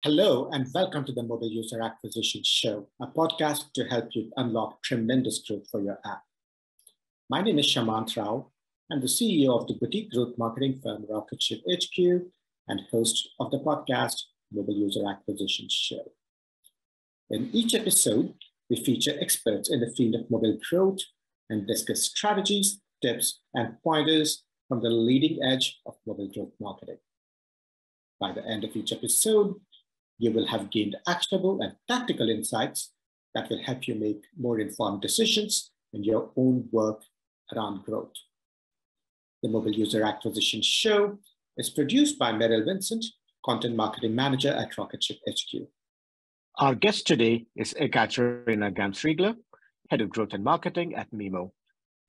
Hello, and welcome to the Mobile User Acquisition Show, a podcast to help you unlock tremendous growth for your app. My name is Shamant Rao. I'm the CEO of the boutique growth marketing firm Rocket Ship HQ and host of the podcast Mobile User Acquisition Show. In each episode, we feature experts in the field of mobile growth and discuss strategies, tips, and pointers from the leading edge of mobile growth marketing. By the end of each episode, you will have gained actionable and tactical insights that will help you make more informed decisions in your own work around growth. The Mobile User Acquisition Show is produced by Meryl Vincent, Content Marketing Manager at Rocket Ship HQ. Our guest today is Ekaterina Gamsriegler, Head of Growth and Marketing at Mimo,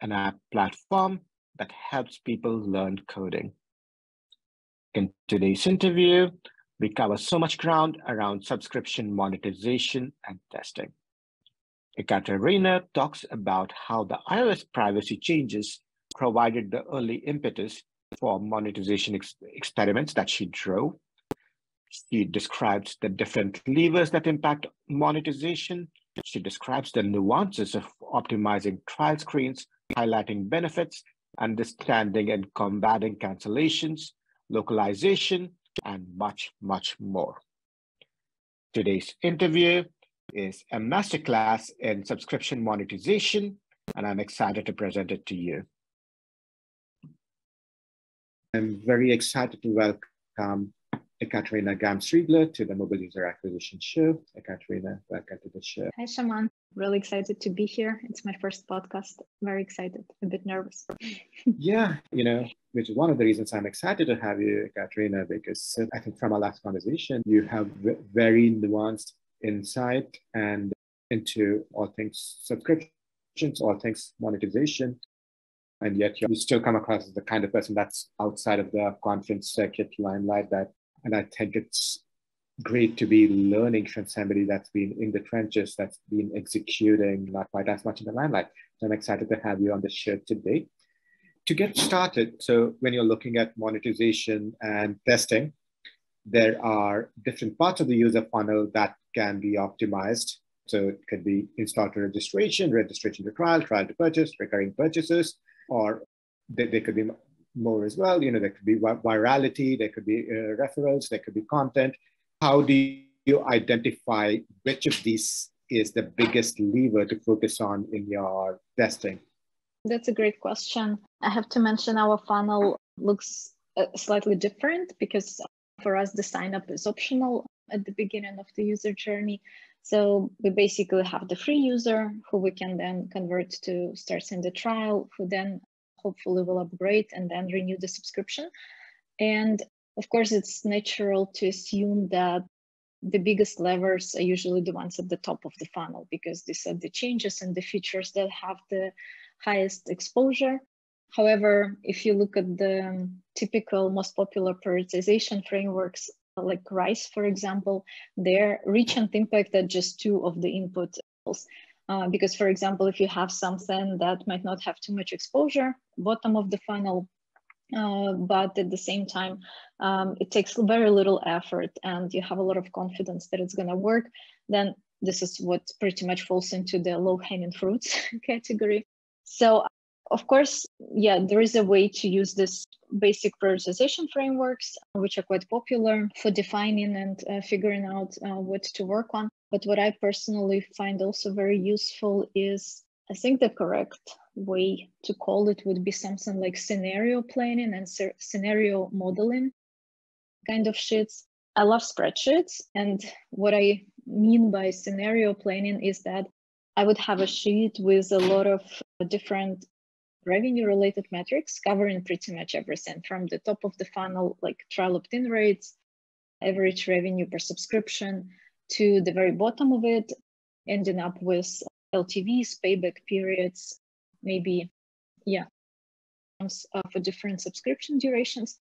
an app platform that helps people learn coding. In today's interview, we cover so much ground around subscription monetization and testing. Ekaterina talks about how the iOS privacy changes provided the early impetus for monetization experiments that she drove. She describes the different levers that impact monetization. She describes the nuances of optimizing trial screens, highlighting benefits, understanding and combating cancellations, localization, and much, much more. Today's interview is a masterclass in subscription monetization, and I'm excited to present it to you. I'm very excited to welcome Ekaterina Gamsriegler to the Mobile User Acquisition Show. Ekaterina, welcome to the show. Hi, Shaman. Really excited to be here. It's my first podcast. Very excited, a bit nervous. Yeah, which is one of the reasons I'm excited to have you, Ekaterina, because I think from our last conversation, you have very nuanced insight and into all things subscriptions, all things monetization. And yet you still come across as the kind of person that's outside of the conference circuit limelight and I think it's great to be learning from somebody that's been in the trenches, that's been executing not quite as much in the limelight. So I'm excited to have you on the show today. To get started, so when you're looking at monetization and testing, there are different parts of the user funnel that can be optimized. So it could be install to registration, registration to trial, trial to purchase, recurring purchases, or they could be more as well. There could be virality, there could be referrals, there could be content. How do you identify which of these is the biggest lever to focus on in your testing? That's a great question. I have to mention our funnel looks slightly different because for us, the sign up is optional at the beginning of the user journey. So we basically have the free user who we can then convert to start in the trial, who then hopefully will upgrade and then renew the subscription. And of course, it's natural to assume that the biggest levers are usually the ones at the top of the funnel because these are the changes and the features that have the highest exposure. However, if you look at the typical most popular prioritization frameworks, like RISE, for example, their reach and impact are just two of the input levels. Because, for example, if you have something that might not have too much exposure, bottom of the funnel, but at the same time, it takes very little effort and you have a lot of confidence that it's going to work, then this is what pretty much falls into the low-hanging fruits category. So, of course, yeah, there is a way to use this basic prioritization frameworks, which are quite popular for defining and figuring out what to work on. But what I personally find also very useful is, I think the correct way to call it would be something like scenario planning and scenario modeling kind of sheets. I love spreadsheets. And what I mean by scenario planning is that I would have a sheet with a lot of different revenue-related metrics covering pretty much everything from the top of the funnel, like trial opt-in rates, average revenue per subscription, to the very bottom of it, ending up with LTVs, payback periods, maybe, for different subscription durations.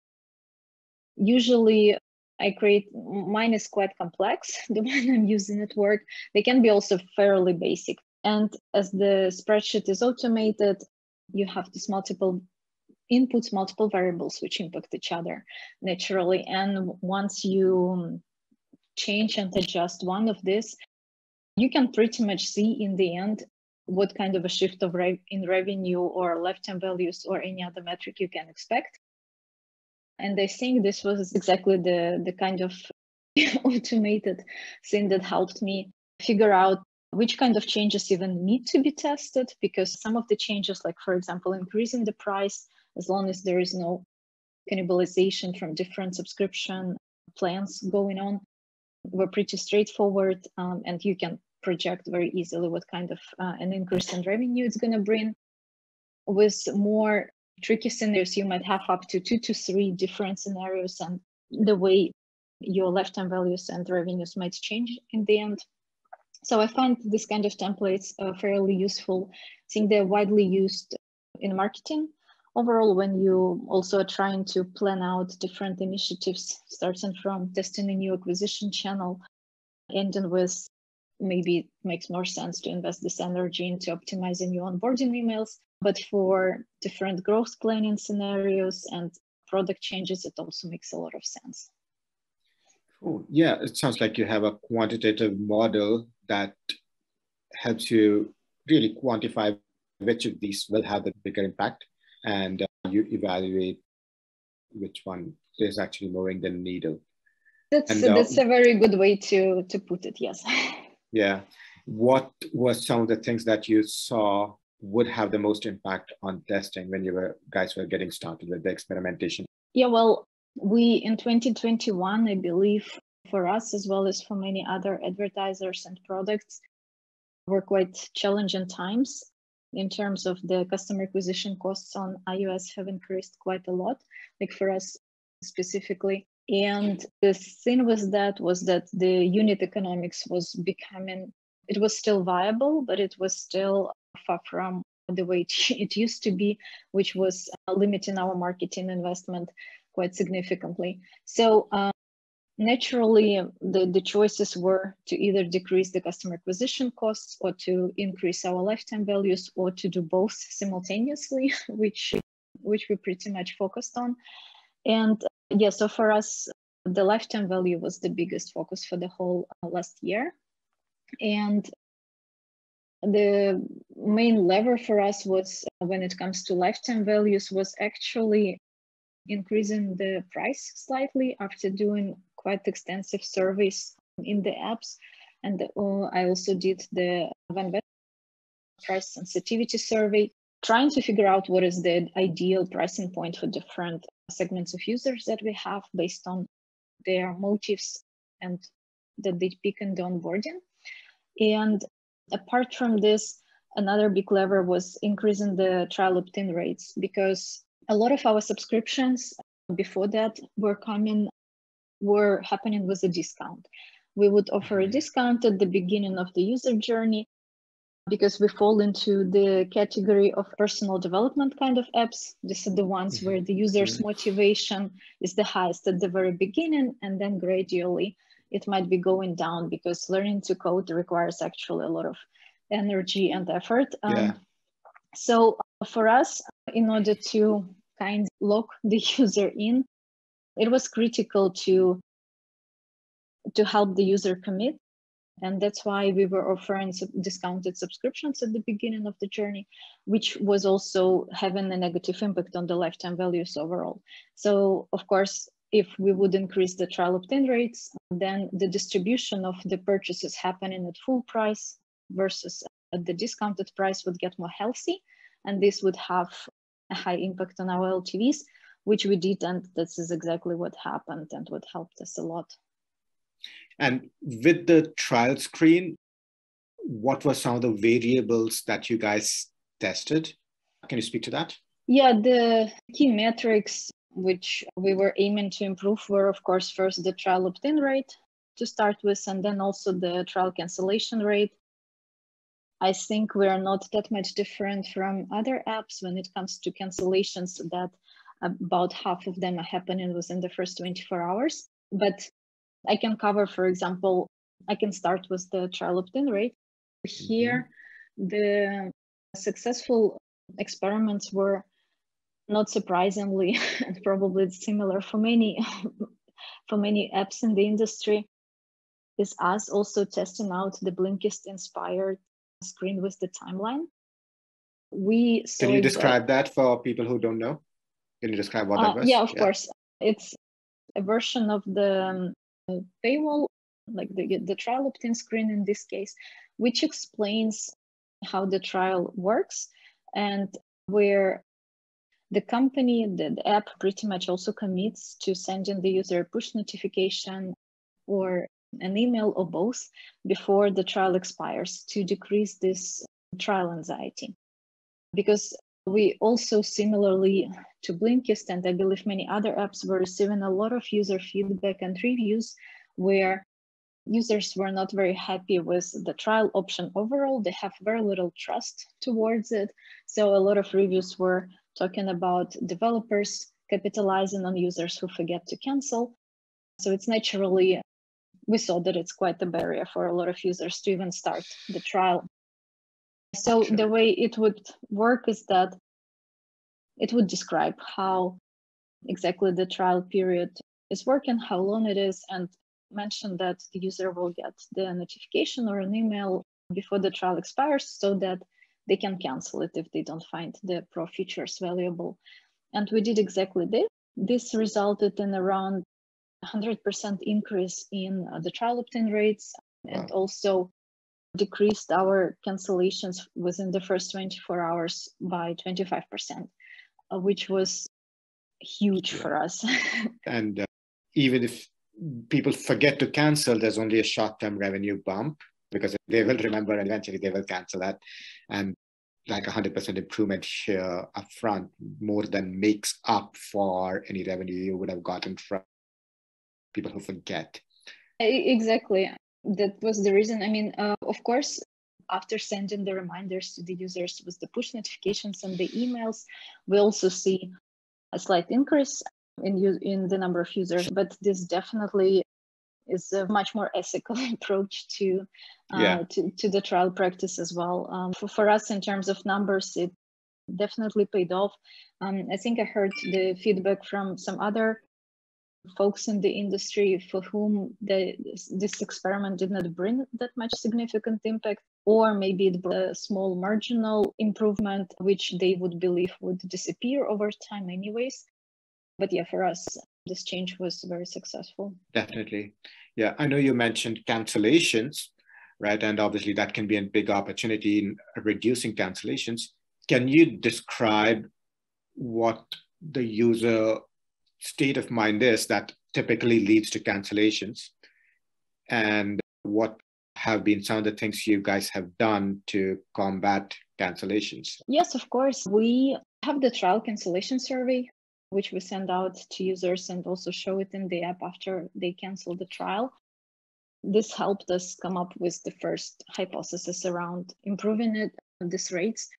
Usually, I create, mine is quite complex, the one I'm using at work. They can be also fairly basic. And as the spreadsheet is automated, you have these multiple inputs, multiple variables which impact each other naturally. And once you change and adjust one of this, you can pretty much see in the end what kind of a shift of in revenue or lifetime values or any other metric you can expect. And I think this was exactly the kind of automated thing that helped me figure out which kind of changes even need to be tested, because some of the changes, like for example, increasing the price, as long as there is no cannibalization from different subscription plans going on, were pretty straightforward, and you can project very easily what kind of an increase in revenue it's going to bring. With more tricky scenarios, you might have up to 2 to 3 different scenarios, and the way your lifetime values and revenues might change in the end. So I find this kind of templates fairly useful. I think they're widely used in marketing overall when you also are trying to plan out different initiatives, starting from testing a new acquisition channel, ending with maybe it makes more sense to invest this energy into optimizing your onboarding emails. But for different growth planning scenarios and product changes, it also makes a lot of sense. Oh, yeah, it sounds like you have a quantitative model that helps you really quantify which of these will have the bigger impact, and you evaluate which one is actually moving the needle. That's a very good way to put it, yes. Yeah. What were some of the things that you saw would have the most impact on testing when you guys were getting started with the experimentation? Yeah, well, we in 2021, I believe, for us as well as for many other advertisers and products, were quite challenging times in terms of the customer acquisition costs on iOS have increased quite a lot, like for us specifically. And the thing was that the unit economics was becoming, it was still viable, but it was still far from the way it used to be, which was limiting our marketing investment quite significantly. So naturally, the choices were to either decrease the customer acquisition costs or to increase our lifetime values, or to do both simultaneously, which we pretty much focused on. And yeah, so for us, the lifetime value was the biggest focus for the whole last year. And the main lever for us was, when it comes to lifetime values, was actually increasing the price slightly after doing quite extensive surveys in the apps. And I also did the Van Vet price sensitivity survey, trying to figure out what is the ideal pricing point for different segments of users that we have based on their motives and that they pick in the onboarding. And apart from this, another big lever was increasing the trial opt-in rates, because a lot of our subscriptions before that were happening with a discount. We would offer a discount at the beginning of the user journey, because we fall into the category of personal development kind of apps. These are the ones where the user's motivation is the highest at the very beginning, and then gradually it might be going down, because learning to code requires actually a lot of energy and effort. So for us, in order to kind of lock the user in, it was critical to help the user commit. And that's why we were offering discounted subscriptions at the beginning of the journey, which was also having a negative impact on the lifetime values overall. So of course, if we would increase the trial opt-in rates, then the distribution of the purchases happening at full price versus at the discounted price would get more healthy. And this would have a high impact on our LTVs, which we did. And this is exactly what happened and what helped us a lot. And with the trial screen, what were some of the variables that you guys tested? Can you speak to that? Yeah, the key metrics which we were aiming to improve were, of course, first the trial opt-in rate to start with, and then also the trial cancellation rate. I think we are not that much different from other apps when it comes to cancellations, that about half of them are happening within the first 24 hours. But I can cover, for example, I can start with the trial opt-in rate. Here, the successful experiments were, not surprisingly, and probably similar for many apps in the industry, is us also testing out the Blinkist inspired screen with the timeline. We saw Can you describe that for people who don't know? Can you describe what that was? Yeah, of course. It's a version of the paywall, like the trial opt-in screen in this case, which explains how the trial works and where the company, the app pretty much also commits to sending the user a push notification or an email or both before the trial expires to decrease this trial anxiety. Because we also, similarly to Blinkist, and I believe many other apps, were receiving a lot of user feedback and reviews where users were not very happy with the trial option overall. They have very little trust towards it. So a lot of reviews were talking about developers capitalizing on users who forget to cancel. So it's naturally, we saw that it's quite a barrier for a lot of users to even start the trial. So the way it would work is that it would describe how exactly the trial period is working, how long it is, and mention that the user will get the notification or an email before the trial expires so that they can cancel it if they don't find the pro features valuable. And we did exactly this. This resulted in around 100% increase in the trial opt-in rates, and also decreased our cancellations within the first 24 hours by 25%, which was huge for us. And even if people forget to cancel, there's only a short-term revenue bump because they will remember and eventually they will cancel that. And like 100% improvement here upfront more than makes up for any revenue you would have gotten from people who forget. Exactly. That was the reason. I mean, of course, after sending the reminders to the users with the push notifications and the emails, we also see a slight increase in the number of users, but this definitely is a much more ethical approach to the trial practice as well. For us, in terms of numbers, it definitely paid off. I think I heard the feedback from some other folks in the industry for whom this experiment did not bring that much significant impact, or maybe it brought a small marginal improvement, which they would believe would disappear over time anyways. But yeah, for us, this change was very successful. Definitely. Yeah, I know you mentioned cancellations, right? And obviously that can be a big opportunity in reducing cancellations. Can you describe what the user state of mind is that typically leads to cancellations, and what have been some of the things you guys have done to combat cancellations? Yes, of course. We have the trial cancellation survey, which we send out to users and also show it in the app after they cancel the trial. This helped us come up with the first hypothesis around improving these rates.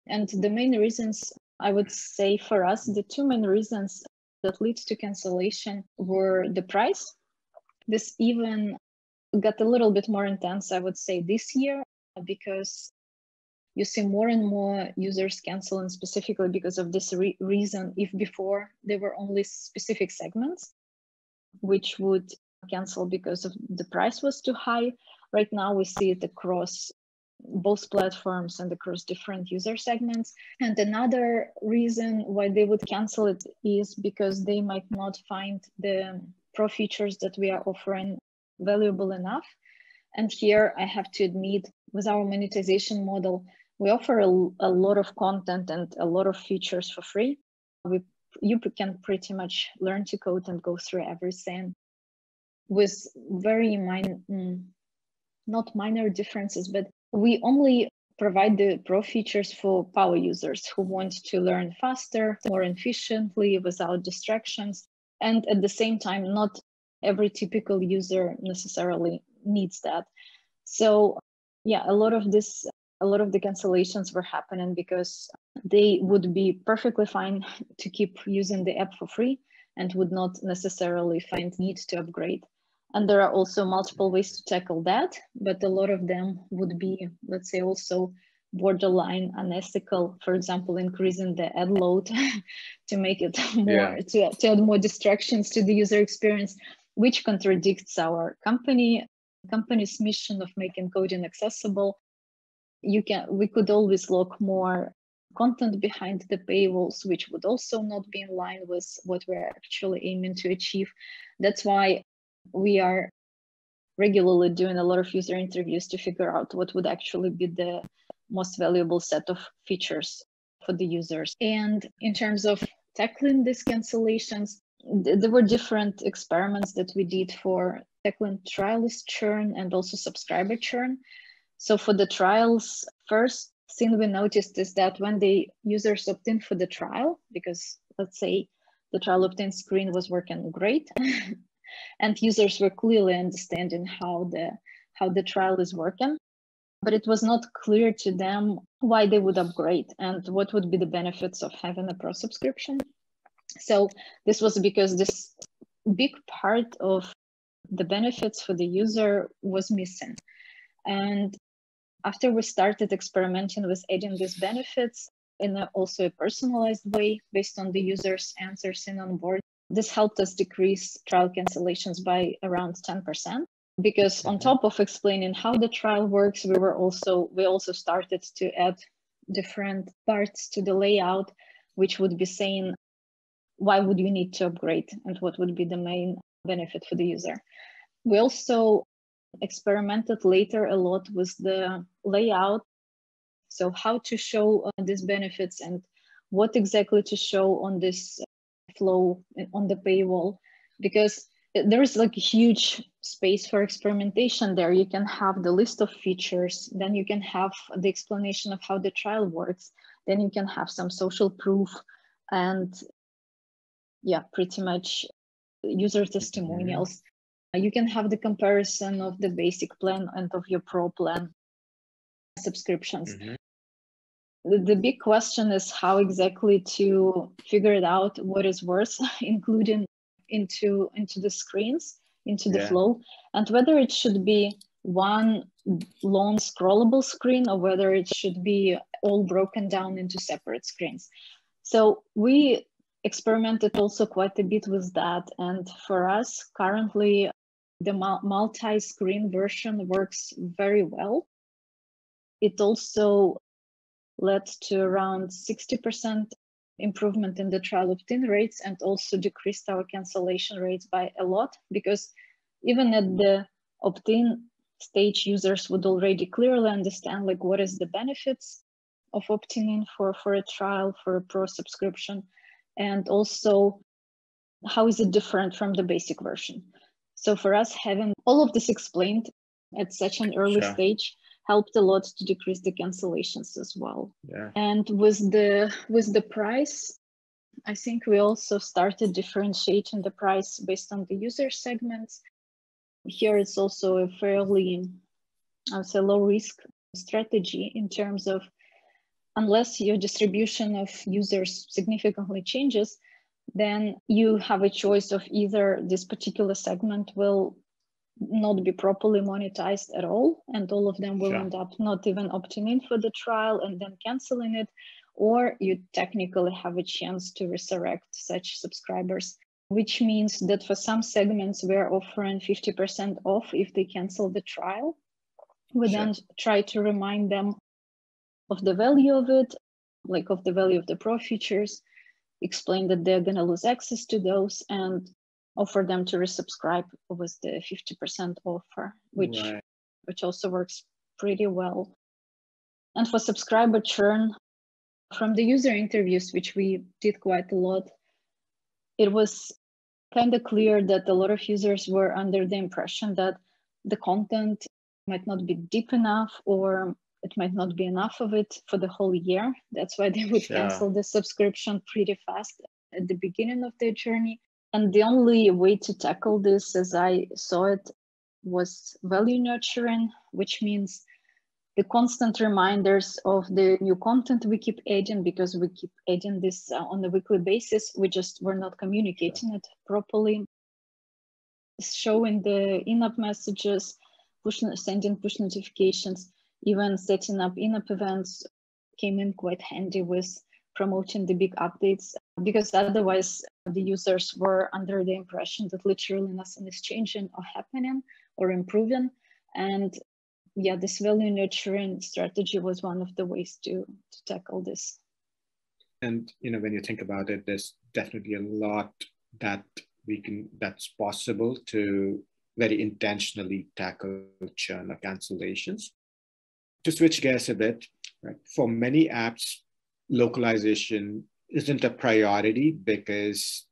And the main reasons, I would say for us, the two main reasons that lead to cancellation were the price. This even got a little bit more intense, I would say, this year, because you see more and more users canceling specifically because of this reason. If before there were only specific segments which would cancel because of the price was too high, right now we see it across both platforms and across different user segments. And another reason why they would cancel it is because they might not find the pro features that we are offering valuable enough. And here I have to admit, with our monetization model, we offer a lot of content and a lot of features for free. You can pretty much learn to code and go through everything with very not minor differences, but we only provide the pro features for power users who want to learn faster, more efficiently, without distractions. And at the same time, not every typical user necessarily needs that. So yeah, a lot of the cancellations were happening because they would be perfectly fine to keep using the app for free and would not necessarily find need to upgrade. And there are also multiple ways to tackle that, but a lot of them would be, let's say, also borderline unethical. For example, increasing the ad load to make it more, to add more distractions to the user experience, which contradicts our company company's mission of making coding accessible, we could always lock more content behind the paywalls, which would also not be in line with what we're actually aiming to achieve. That's why we are regularly doing a lot of user interviews to figure out what would actually be the most valuable set of features for the users. And in terms of tackling these cancellations, there were different experiments that we did for tackling trialist churn and also subscriber churn. So for the trials, first thing we noticed is that when the users opt in for the trial, because let's say the trial opt-in screen was working great, and users were clearly understanding how the trial is working, but it was not clear to them why they would upgrade and what would be the benefits of having a pro subscription. So this was because this big part of the benefits for the user was missing. And after we started experimenting with adding these benefits in also a personalized way based on the user's answers in onboard, this helped us decrease trial cancellations by around 10%. Because on top of explaining how the trial works, we also started to add different parts to the layout, which would be saying why would you need to upgrade and what would be the main benefit for the user. We also experimented later a lot with the layout. So how to show these benefits and what exactly to show on this flow on the paywall, because there is like a huge space for experimentation there. You can have the list of features, then you can have the explanation of how the trial works, then you can have some social proof, and yeah, pretty much user testimonials. You can have the comparison of the basic plan and of your pro plan subscriptions. The big question is how exactly to figure it out what is worth including into the screens, into the flow, and whether it should be one long scrollable screen or whether it should be all broken down into separate screens. So we experimented also quite a bit with that. And for us, currently, the multi-screen version works very well. It also led to around 60% improvement in the trial opt-in rates and also decreased our cancellation rates by a lot, because even at the opt-in stage, users would already clearly understand like what is the benefits of opting in for a trial, for a pro subscription, and also how is it different from the basic version. So for us, having all of this explained at such an early stage helped a lot to decrease the cancellations as well. And with the price, I think we also started differentiating the price based on the user segments. Here it's also a fairly, I would say, low risk strategy in terms of unless your distribution of users significantly changes, then you have a choice of either this particular segment will not be properly monetized at all, and all of them will end up not even opting in for the trial and then canceling it, or you technically have a chance to resurrect such subscribers, which means that for some segments we're offering 50% off if they cancel the trial. We then try to remind them of the value of it, like of the value of the pro features, explain that they're going to lose access to those, and offer them to resubscribe with the 50% offer, which also works pretty well. And for subscriber churn, from the user interviews, which we did quite a lot, it was kind of clear that a lot of users were under the impression that the content might not be deep enough, or it might not be enough of it for the whole year. That's why they would cancel the subscription pretty fast at the beginning of their journey. And the only way to tackle this, as I saw it, was value nurturing, which means the constant reminders of the new content we keep adding, because we keep adding this on a weekly basis. We just were not communicating it properly. Showing the in-app messages, sending push notifications, even setting up in-app events came in quite handy with promoting the big updates, because otherwise the users were under the impression that literally nothing is changing or happening or improving. And yeah, this value nurturing strategy was one of the ways to tackle this. And when you think about it, there's definitely a lot that's possible to very intentionally tackle churn or cancellations. To switch gears a bit, right? For many apps, localization isn't a priority because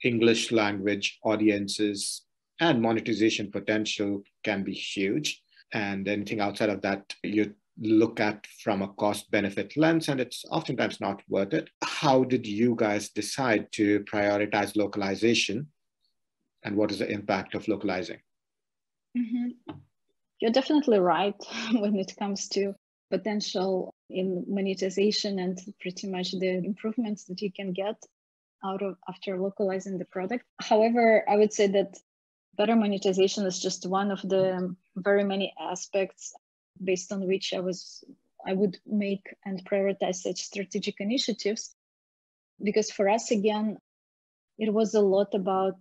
English language audiences and monetization potential can be huge. And anything outside of that, you look at from a cost benefit lens, and it's oftentimes not worth it. How did you guys decide to prioritize localization, and what is the impact of localizing? Mm-hmm. You're definitely right when it comes to potential in monetization and pretty much the improvements that you can get out of after localizing the product. However, I would say that better monetization is just one of the very many aspects based on which I would make and prioritize such strategic initiatives. Because for us, again, it was a lot about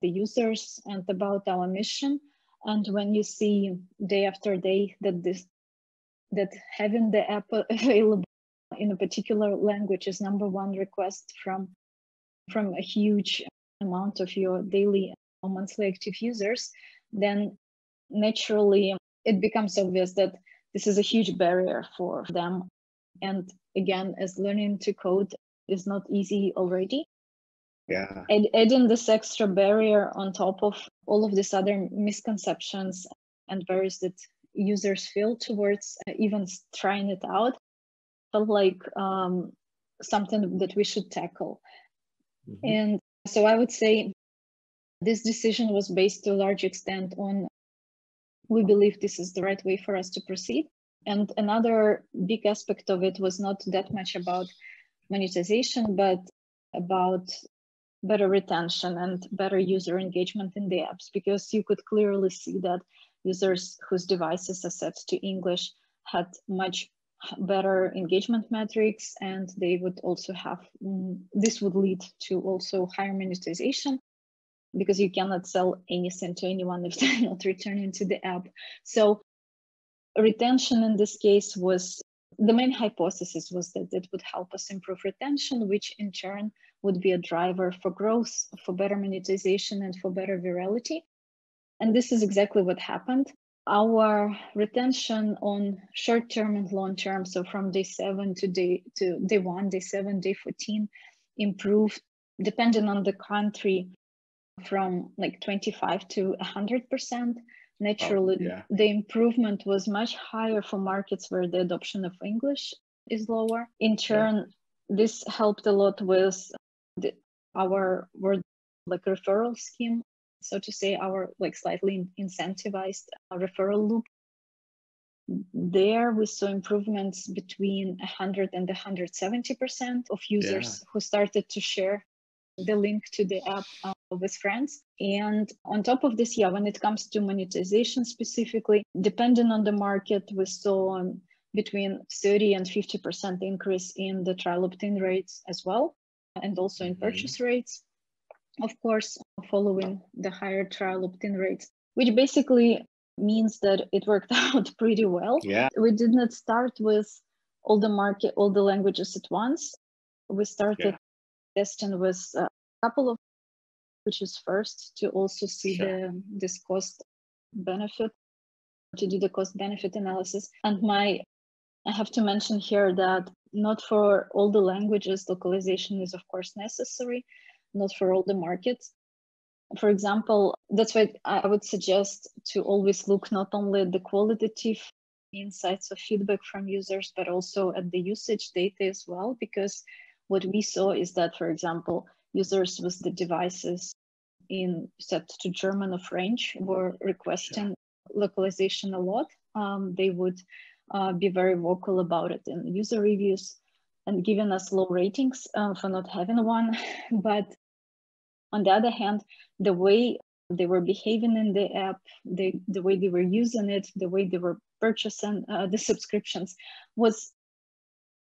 the users and about our mission. And when you see day after day that having the app available in a particular language is number one request from a huge amount of your daily or monthly active users, then naturally it becomes obvious that this is a huge barrier for them. And again, as learning to code is not easy already, yeah, adding this extra barrier on top of all of these other misconceptions and barriers that users feel towards even trying it out felt like something that we should tackle. Mm-hmm. And so I would say this decision was based to a large extent on we believe this is the right way for us to proceed. And another big aspect of it was not that much about monetization, but about better retention and better user engagement in the apps, because you could clearly see that users whose devices are set to English had much better engagement metrics, and they would also have, this would lead to also higher monetization, because you cannot sell anything to anyone if they're not returning to the app. So retention in this case was, the main hypothesis was that it would help us improve retention, which in turn would be a driver for growth, for better monetization, and for better virality. And this is exactly what happened. Our retention on short term and long term, so from day 7 to day 1, day 7, day 14, improved depending on the country from like 25 to 100%. Naturally, the improvement was much higher for markets where the adoption of English is lower. In turn, this helped a lot with our word like referral scheme, so to say, our like slightly incentivized referral loop. There we saw improvements between 100 and 170% of users who started to share the link to the app with friends. And on top of this, when it comes to monetization specifically, depending on the market, we saw between 30 and 50% increase in the trial opt-in rates as well, and also in purchase rates, of course, following the higher trial opt-in rates, which basically means that it worked out pretty well. We did not start with all the languages at once. We started testing with a couple of languages first to also see this cost benefit, to do the cost benefit analysis. And I have to mention here that not for all the languages localization is of course necessary, not for all the markets. For example, that's why I would suggest to always look not only at the qualitative insights of feedback from users, but also at the usage data as well, because what we saw is that, for example, users with the devices set to German or French were requesting localization a lot. They would be very vocal about it in user reviews and giving us low ratings for not having one. But on the other hand, the way they were behaving in the app, the way they were using it, the way they were purchasing the subscriptions was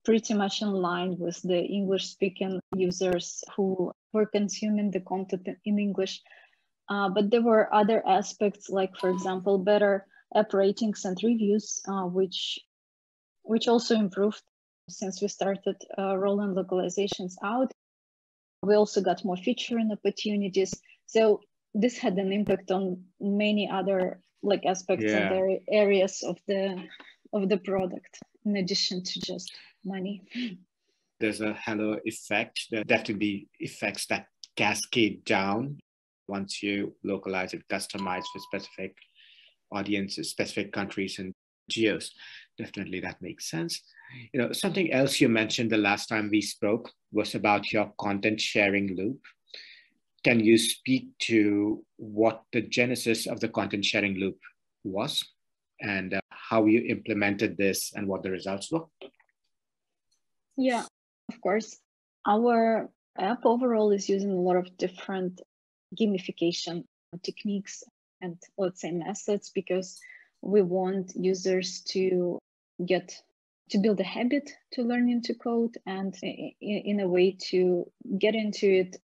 pretty much in line with the English-speaking users who were consuming the content in English. But there were other aspects, like, for example, better app ratings and reviews, which also improved since we started rolling localizations out. We also got more featuring opportunities. So this had an impact on many other aspects and areas of the product, in addition to just money. There's a halo effect. There are definitely effects that cascade down once you localize it, customize for specific audiences, specific countries and geos. Definitely that makes sense. Something else you mentioned the last time we spoke was about your content sharing loop. Can you speak to what the genesis of the content sharing loop was and how you implemented this and what the results were? Yeah, of course. Our app overall is using a lot of different gamification techniques and, let's say, methods, because we want users to build a habit to learning to code, and in a way to get into it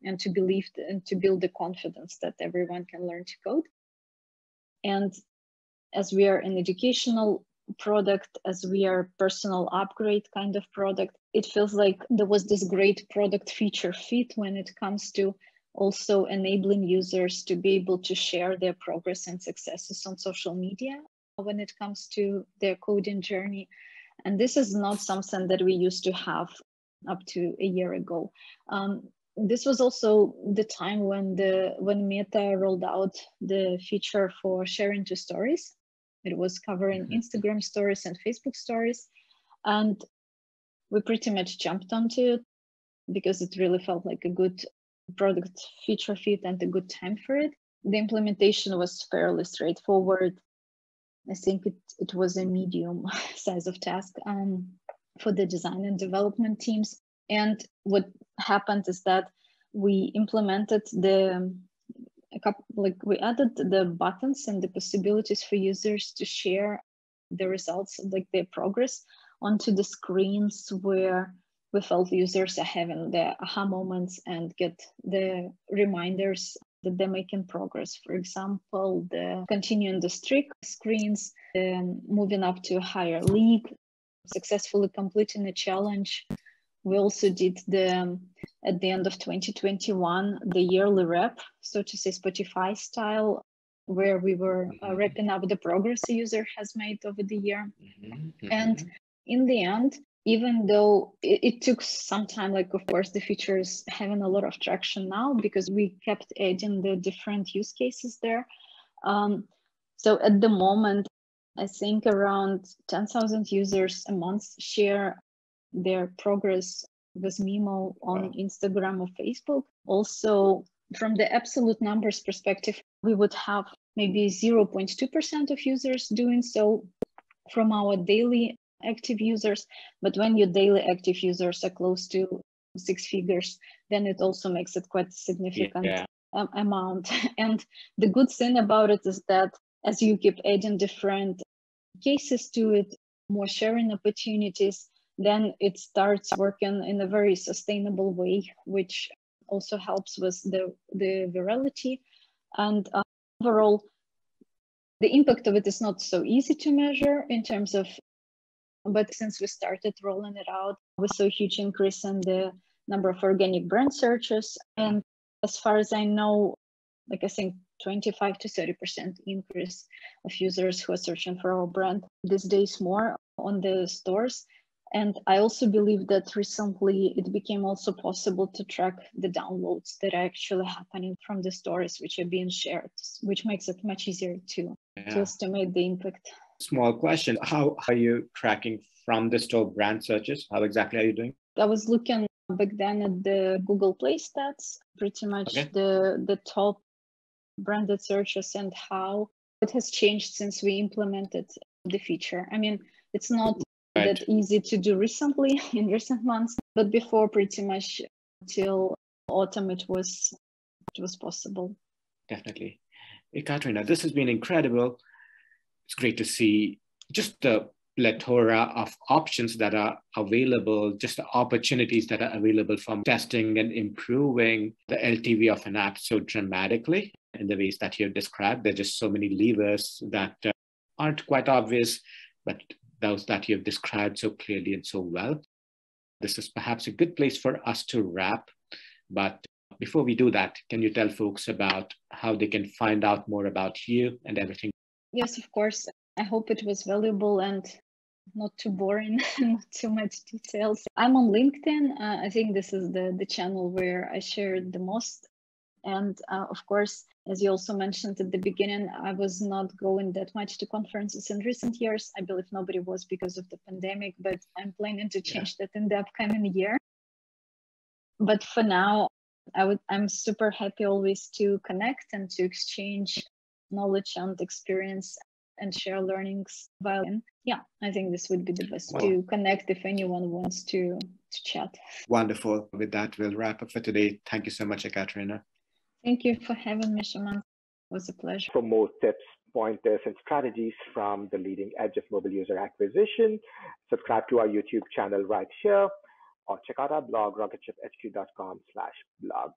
and to believe and to build the confidence that everyone can learn to code. And as we are an educational product, as we are personal upgrade kind of product, it feels like there was this great product feature fit when it comes to also enabling users to be able to share their progress and successes on social media when it comes to their coding journey. And this is not something that we used to have up to a year ago. This was also the time when Meta rolled out the feature for sharing to stories. It was covering Instagram stories and Facebook stories. And we pretty much jumped onto it because it really felt like a good product feature fit and a good time for it. The implementation was fairly straightforward. I think it was a medium size of task for the design and development teams. And what happened is that we implemented we added the buttons and the possibilities for users to share the results, like their progress, onto the screens where we felt users are having the aha moments and get the reminders that they're making progress. For example, the continuing the streak screens, moving up to a higher league, successfully completing a challenge. We also did at the end of 2021, the yearly rep, so to say, Spotify style, where we were wrapping up the progress a user has made over the year. And in the end, even though it took some time, of course, the feature is having a lot of traction now because we kept adding the different use cases there. So at the moment, I think around 10,000 users a month share their progress with Mimo on Instagram or Facebook. Also, from the absolute numbers perspective, we would have maybe 0.2% of users doing so from our daily active users. But when your daily active users are close to 6 figures, then it also makes it quite a significant amount. And the good thing about it is that as you keep adding different cases to it, more sharing opportunities, then it starts working in a very sustainable way, which also helps with the virality. And overall, the impact of it is not so easy to measure in terms of, but since we started rolling it out, we saw a huge increase in the number of organic brand searches. And as far as I know, I think 25 to 30% increase of users who are searching for our brand these days more on the stores. And I also believe that recently it became also possible to track the downloads that are actually happening from the stories which are being shared, which makes it much easier to estimate the impact. Small question. How are you tracking from the store brand searches? How exactly are you doing? I was looking back then at the Google Play stats, pretty much the top branded searches and how it has changed since we implemented the feature. I mean, it's not that easy to do recently in recent months, but before pretty much till autumn it was possible. Definitely. Ekaterina, this has been incredible. It's great to see just the plethora of options that are available, just the opportunities that are available from testing and improving the LTV of an app so dramatically in the ways that you've described. There are just so many levers that aren't quite obvious, but those that you've described so clearly and so well. This is perhaps a good place for us to wrap. But before we do that, can you tell folks about how they can find out more about you and everything? Yes, of course. I hope it was valuable and not too boring, not too much details. I'm on LinkedIn. I think this is the channel where I share the most. And of course, as you also mentioned at the beginning, I was not going that much to conferences in recent years. I believe nobody was because of the pandemic, but I'm planning to change that in the upcoming year. But for now, I'm super happy always to connect and to exchange knowledge and experience and share learnings. Yeah, I think this would be the best to connect if anyone wants to chat. Wonderful. With that, we'll wrap up for today. Thank you so much, Ekaterina. Thank you for having me, Shaman. It was a pleasure. For more tips, pointers, and strategies from the leading edge of mobile user acquisition, subscribe to our YouTube channel right here, or check out our blog, rocketship.hq.com/blog.